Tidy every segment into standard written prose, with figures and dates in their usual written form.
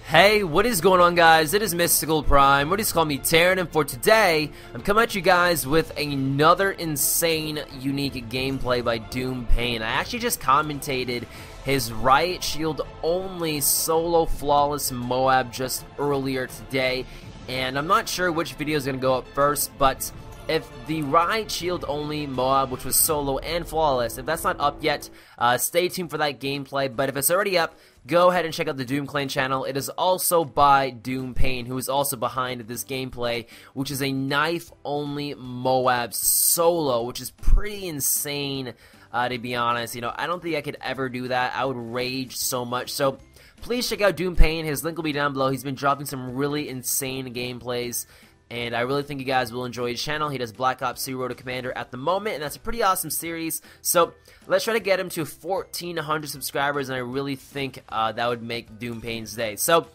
Hey, what is going on, guys? It is Mystical Prime, or just call me Terran, and for today, I'm coming at you guys with another insane, unique gameplay by Doom Pain. I actually just commentated his Riot Shield only solo flawless MOAB just earlier today, and I'm not sure which video is going to go up first, but if the Riot Shield only MOAB, which was solo and flawless, if that's not up yet, stay tuned for that gameplay. But if it's already up, go ahead and check out the Doom Clan channel. It is also by Doom Pain, who is also behind this gameplay, which is a knife only MOAB solo, which is pretty insane, to be honest. You know, I don't think I could ever do that. I would rage so much. So please check out Doom Pain. His link will be down below. He's been dropping some really insane gameplays, and I really think you guys will enjoy his channel. He does Black Ops 2 Road to Commander at the moment, and that's a pretty awesome series. So let's try to get him to 1,400 subscribers, and I really think that would make Doom Pain's day. So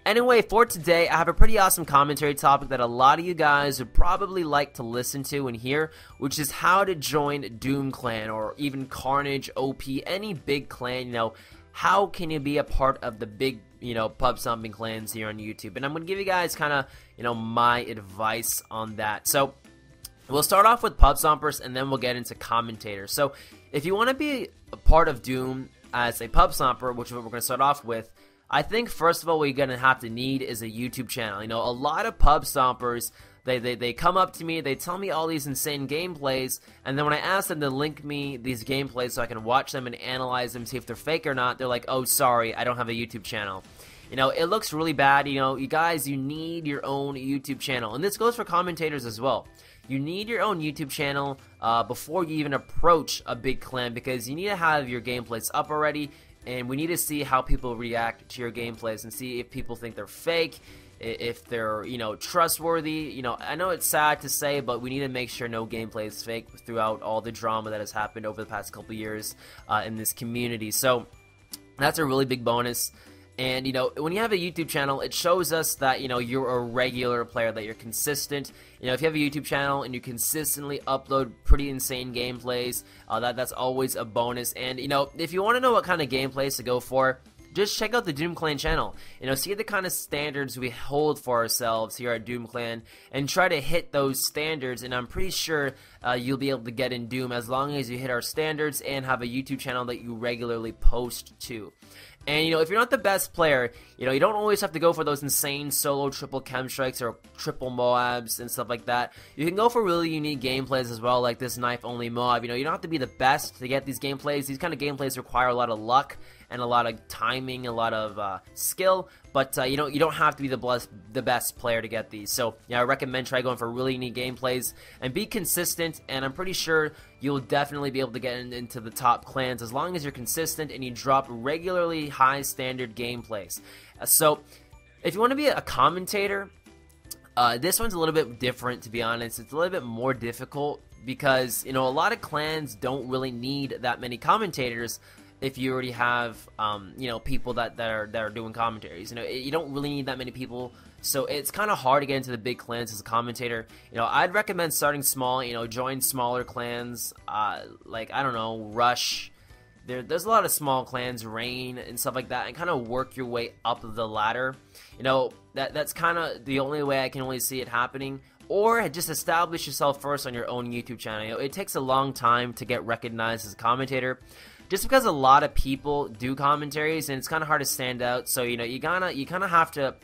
anyway, for today, I have a pretty awesome commentary topic that a lot of you guys would probably like to listen to and hear, which is how to join Doom Clan, or even Carnage, OP, any big clan. You know, how can you be a part of the big, you know, pub stomping clans here on YouTube? And I'm going to give you guys kind of, you know, my advice on that. So we'll start off with pub stompers, and then we'll get into commentators. So if you want to be a part of Doom as a pub stomper, which is what we're going to start off with, I think first of all what you're going to have to need is a YouTube channel. You know, a lot of pub stompers, they come up to me, they tell me all these insane gameplays, and then when I ask them to link me these gameplays so I can watch them and analyze them, see if they're fake or not, they're like, oh, sorry, I don't have a YouTube channel. You know, it looks really bad. You know, you guys, you need your own YouTube channel, and this goes for commentators as well. You need your own YouTube channel before you even approach a big clan, because you need to have your gameplays up already, and we need to see how people react to your gameplays and see if people think they're fake, if they're, you know, trustworthy. You know, I know it's sad to say, but we need to make sure no gameplay is fake throughout all the drama that has happened over the past couple years in this community. So that's a really big bonus. And, you know, when you have a YouTube channel, it shows us that, you know, you're a regular player, that you're consistent. You know, if you have a YouTube channel and you consistently upload pretty insane gameplays, that's always a bonus. And, you know, if you want to know what kind of gameplays to go for, just check out the Doom Clan channel. You know, see the kind of standards we hold for ourselves here at Doom Clan, and try to hit those standards, and I'm pretty sure you'll be able to get in Doom as long as you hit our standards and have a YouTube channel that you regularly post to. And, you know, if you're not the best player, you know, you don't always have to go for those insane solo triple chem strikes or triple MOABs and stuff like that. You can go for really unique gameplays as well, like this knife only MOAB. You know, you don't have to be the best to get these gameplays. These kind of gameplays require a lot of luck and a lot of timing, a lot of skill, but you know, you don't have to be the best player to get these. So yeah, I recommend try going for really unique gameplays and be consistent, and I'm pretty sure you'll definitely be able to get into the top clans as long as you're consistent and you drop regularly high standard gameplays. So if you want to be a commentator, this one's a little bit different, to be honest. It's a little bit more difficult because, you know, a lot of clans don't really need that many commentators. If you already have, you know, people that are doing commentaries, you know, you don't really need that many people, so it's kind of hard to get into the big clans as a commentator. You know, I'd recommend starting small. You know, join smaller clans, like, I don't know, Rush. There's a lot of small clans, Rain and stuff like that, and kind of work your way up the ladder. You know, that's kind of the only way I can only see it happening. Or just establish yourself first on your own YouTube channel. You know, it takes a long time to get recognized as a commentator, just because a lot of people do commentaries and it's kind of hard to stand out. So, you know, you kind of have to,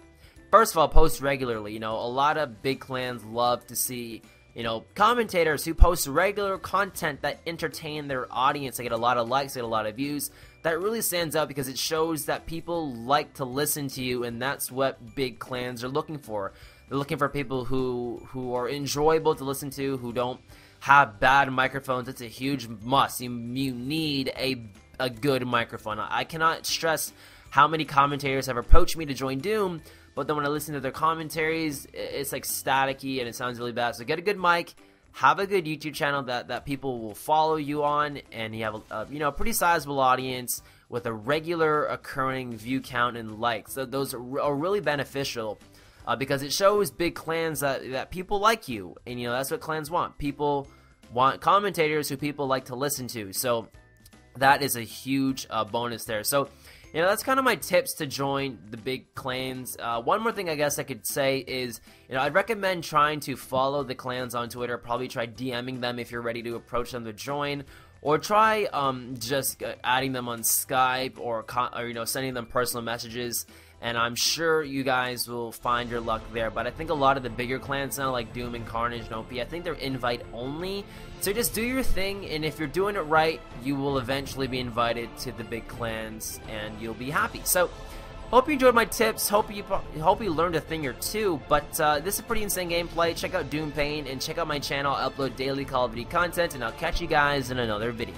first of all, post regularly. You know, a lot of big clans love to see, you know, commentators who post regular content that entertain their audience. They get a lot of likes, they get a lot of views. That really stands out because it shows that people like to listen to you, and that's what big clans are looking for. They're looking for people who are enjoyable to listen to, who don't have bad microphones. It's a huge must. You need a good microphone. I cannot stress how many commentators have approached me to join Doom, but then when I listen to their commentaries, it's like staticky and it sounds really bad. So get a good mic, have a good YouTube channel that people will follow you on, and you have a, you know, a pretty sizable audience with a regular occurring view count and likes. So those are really beneficial. Because it shows big clans that people like you, and you know, that's what clans want. People want commentators who people like to listen to, so that is a huge bonus there. So you know, that's kind of my tips to join the big clans. One more thing I guess I could say is, you know, I'd recommend trying to follow the clans on Twitter. Probably try DMing them if you're ready to approach them to join, or try just adding them on Skype, or you know, sending them personal messages. And I'm sure you guys will find your luck there. But I think a lot of the bigger clans now, like Doom and Carnage and OP, I think they're invite only. So just do your thing, and if you're doing it right, you will eventually be invited to the big clans, and you'll be happy. So, hope you enjoyed my tips. Hope you learned a thing or two. But this is a pretty insane gameplay. Check out Doom Pain, and check out my channel. I upload daily Call of Duty content, and I'll catch you guys in another video.